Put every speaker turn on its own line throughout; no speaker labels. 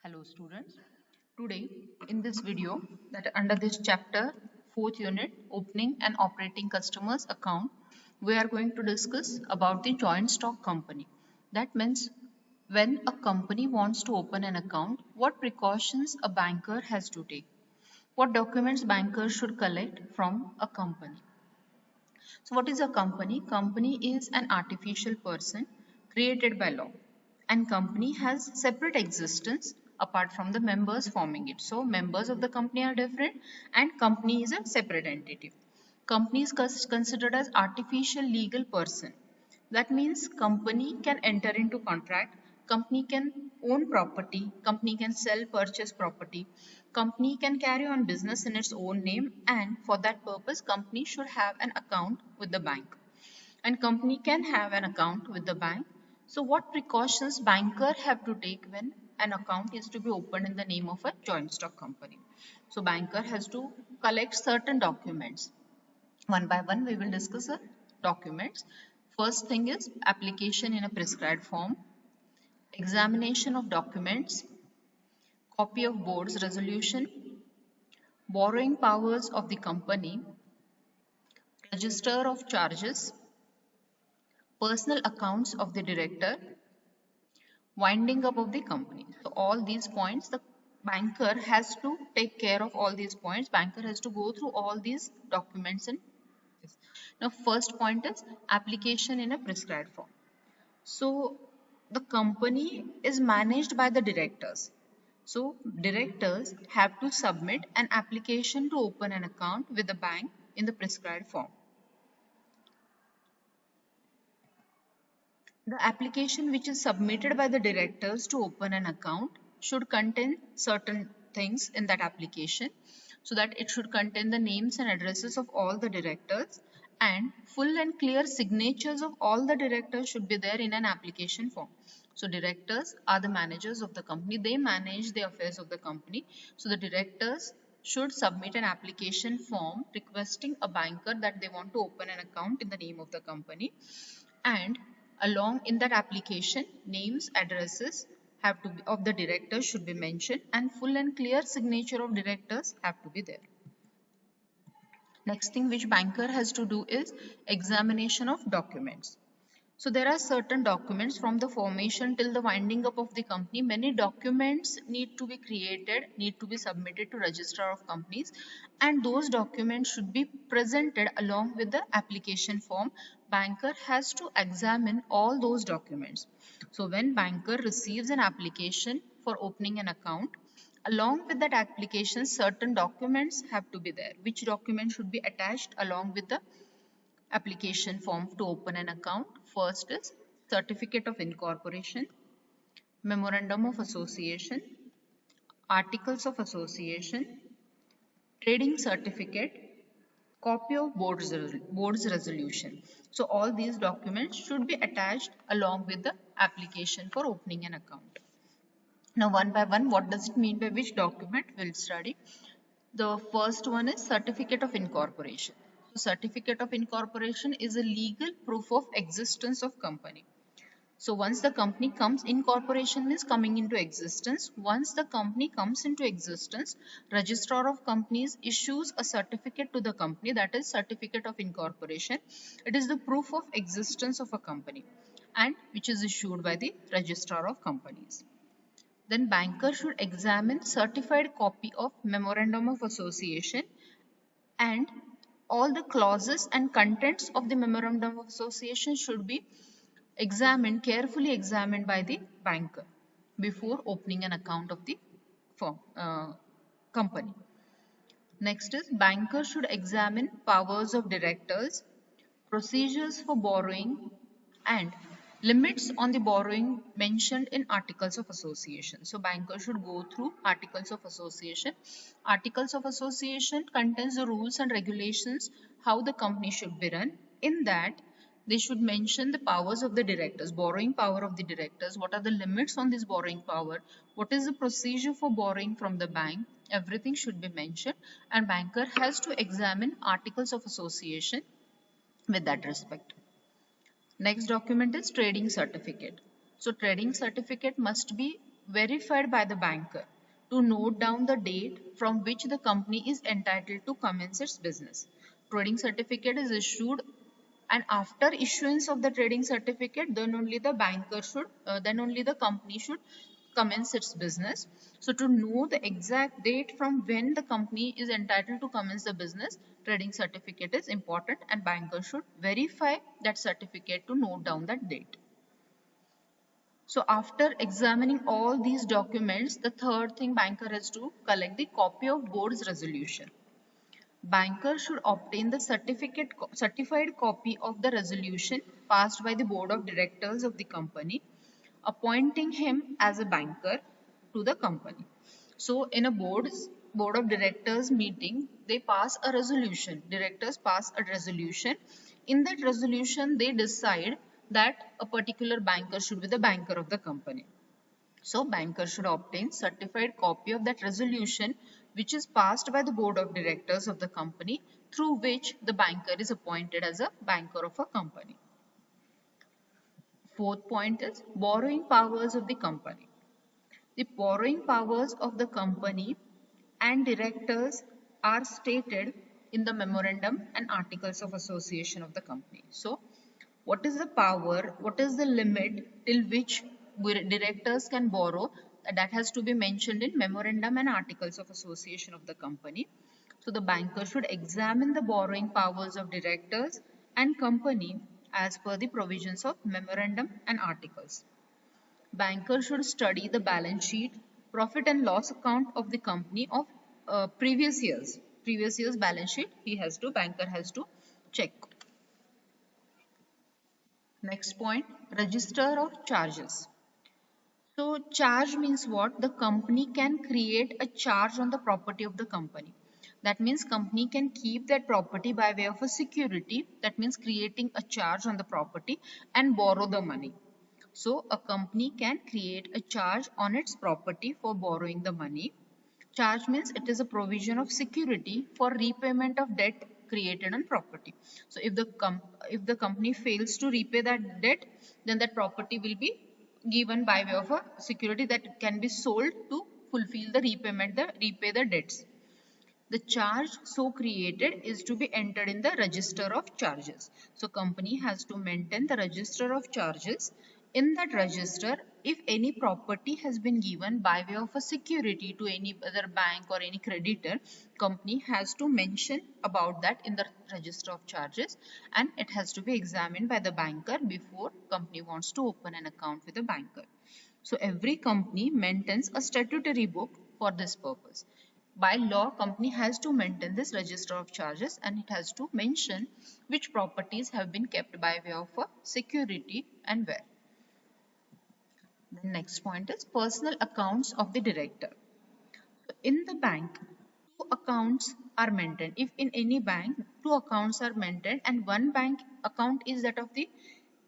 Hello students. Today in this video that under this chapter 4th unit opening and operating customers account, we are going to discuss about the joint stock company. That means when a company wants to open an account, what precautions a banker has to take, what documents bankers should collect from a company. So what is a company? Company is an artificial person created by law, and company has separate existence apart from the members forming it. So members of the company are different and company is a separate entity. Company is considered as artificial legal person. That means company can enter into contract, company can own property, company can sell purchase property, company can carry on business in its own name, and for that purpose company should have an account with the bank, and company can have an account with the bank. So what precautions banker have to take when an account is to be opened in the name of a joint stock company? So banker has to collect certain documents. One by one we will discuss the documents. First thing is application in a prescribed form, examination of documents, copy of board's resolution, borrowing powers of the company, register of charges, personal accounts of the director, winding up of the company. So all these points the banker has to take care of. All these points banker has to go through all these documents. And now first point is application in a prescribed form. So the company is managed by the directors. So directors have to submit an application to open an account with the bank in the prescribed form. The application which is submitted by the directors to open an account should contain certain things in that application, so that it should contain the names and addresses of all the directors, and full and clear signatures of all the directors should be there in an application form. So directors are the managers of the company. They manage the affairs of the company. So the directors should submit an application form requesting a banker that they want to open an account in the name of the company, and along in that application names, addresses have to be of the directors should be mentioned, and full and clear signature of directors have to be there. Next thing which banker has to do is examination of documents. So there are certain documents from the formation till the winding up of the company. Many documents need to be created, need to be submitted to Registrar of Companies, and those documents should be presented along with the application form. Banker has to examine all those documents. So when banker receives an application for opening an account, along with that application certain documents have to be there. Which document should be attached along with the application form to open an account? First is certificate of incorporation, memorandum of association, articles of association, trading certificate, copy of board's resolution. So all these documents should be attached along with the application for opening an account. Now one by one, what does it mean by which document? We'll study. The first one is certificate of incorporation. So certificate of incorporation is a legal proof of existence of company. So once the company comes, incorporation means coming into existence. Once the company comes into existence, Registrar of Companies issues a certificate to the company, that is certificate of incorporation. It is the proof of existence of a company, and which is issued by the Registrar of Companies. Then banker should examine certified copy of memorandum of association, and all the clauses and contents of the memorandum of association should be carefully examined by the banker before opening an account of the firm, company. Next is banker should examine powers of directors, procedures for borrowing, and limits on the borrowing mentioned in articles of association. So banker should go through articles of association. Articles of association contains the rules and regulations how the company should be run. In that they should mention the powers of the directors, borrowing power of the directors, what are the limits on this borrowing power, what is the procedure for borrowing from the bank. Everything should be mentioned, and banker has to examine articles of association with that respect. Next document is trading certificate. So trading certificate must be verified by the banker to note down the date from which the company is entitled to commence its business. Trading certificate is issued, and after issuance of the trading certificate, then only the company should commence its business. So to know the exact date from when the company is entitled to commence the business, trading certificate is important, and banker should verify that certificate to note down that date. So after examining all these documents, the third thing banker has to collect the copy of board's resolution. Banker should obtain the certified copy of the resolution passed by the board of directors of the company, appointing him as a banker to the company. So in a board of directors meeting, they pass a resolution. Directors pass a resolution. In that resolution, they decide that a particular banker should be the banker of the company. So banker should obtain certified copy of that resolution which is passed by the board of directors of the company, through which the banker is appointed as a banker of a company. Fourth point is borrowing powers of the company. The borrowing powers of the company and directors are stated in the memorandum and articles of association of the company. So what is the power, what is the limit till which directors can borrow, that has to be mentioned in memorandum and articles of association of the company. So the banker should examine the borrowing powers of directors and company as per the provisions of memorandum and articles. Banker should study the balance sheet, profit and loss account of the company of previous year's balance sheet. Banker has to check. Next point, register of charges. So charge means what? The company can create a charge on the property of the company. That means company can keep that property by way of a security. That means creating a charge on the property and borrow the money. So a company can create a charge on its property for borrowing the money. Charge means it is a provision of security for repayment of debt created on property. So if the company fails to repay that debt, then that property will be given by way of a security that can be sold to fulfill the repay the debts. The charge so created is to be entered in the register of charges. So company has to maintain the register of charges. In that register, if any property has been given by way of a security to any other bank or any creditor, company has to mention about that in the register of charges, and it has to be examined by the banker before company wants to open an account with a banker. So every company maintains a statutory book for this purpose. By law, company has to maintain this register of charges, and it has to mention which properties have been kept by way of a security and where. The next point is personal accounts of the director. In the bank, two accounts are maintained. If in any bank, two accounts are maintained, and one bank account is that of the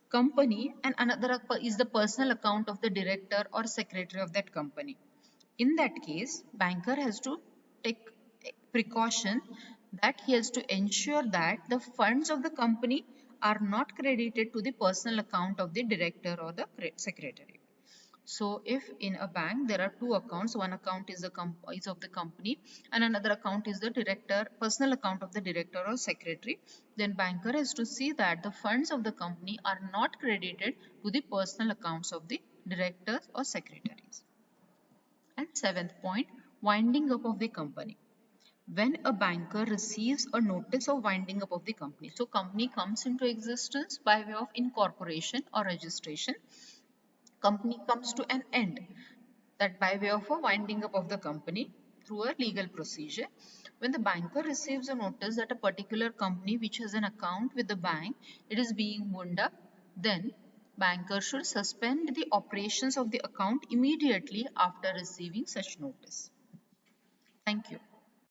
company and another is the personal account of the director or secretary of that company. In that case, banker has to take precaution that he has to ensure that the funds of the company are not credited to the personal account of the director or the secretary. So if in a bank there are two accounts, one account is of the company and another account is the personal account of the director or secretary, then banker has to see that the funds of the company are not credited to the personal accounts of the directors or secretaries. And seventh point, winding up of the company. When a banker receives a notice of winding up of the company, so company comes into existence by way of incorporation or registration, company comes to an end, that by way of a winding up of the company through a legal procedure. When the banker receives a notice that a particular company which has an account with the bank, it is being wound up, then banker should suspend the operations of the account immediately after receiving such notice. Thank you.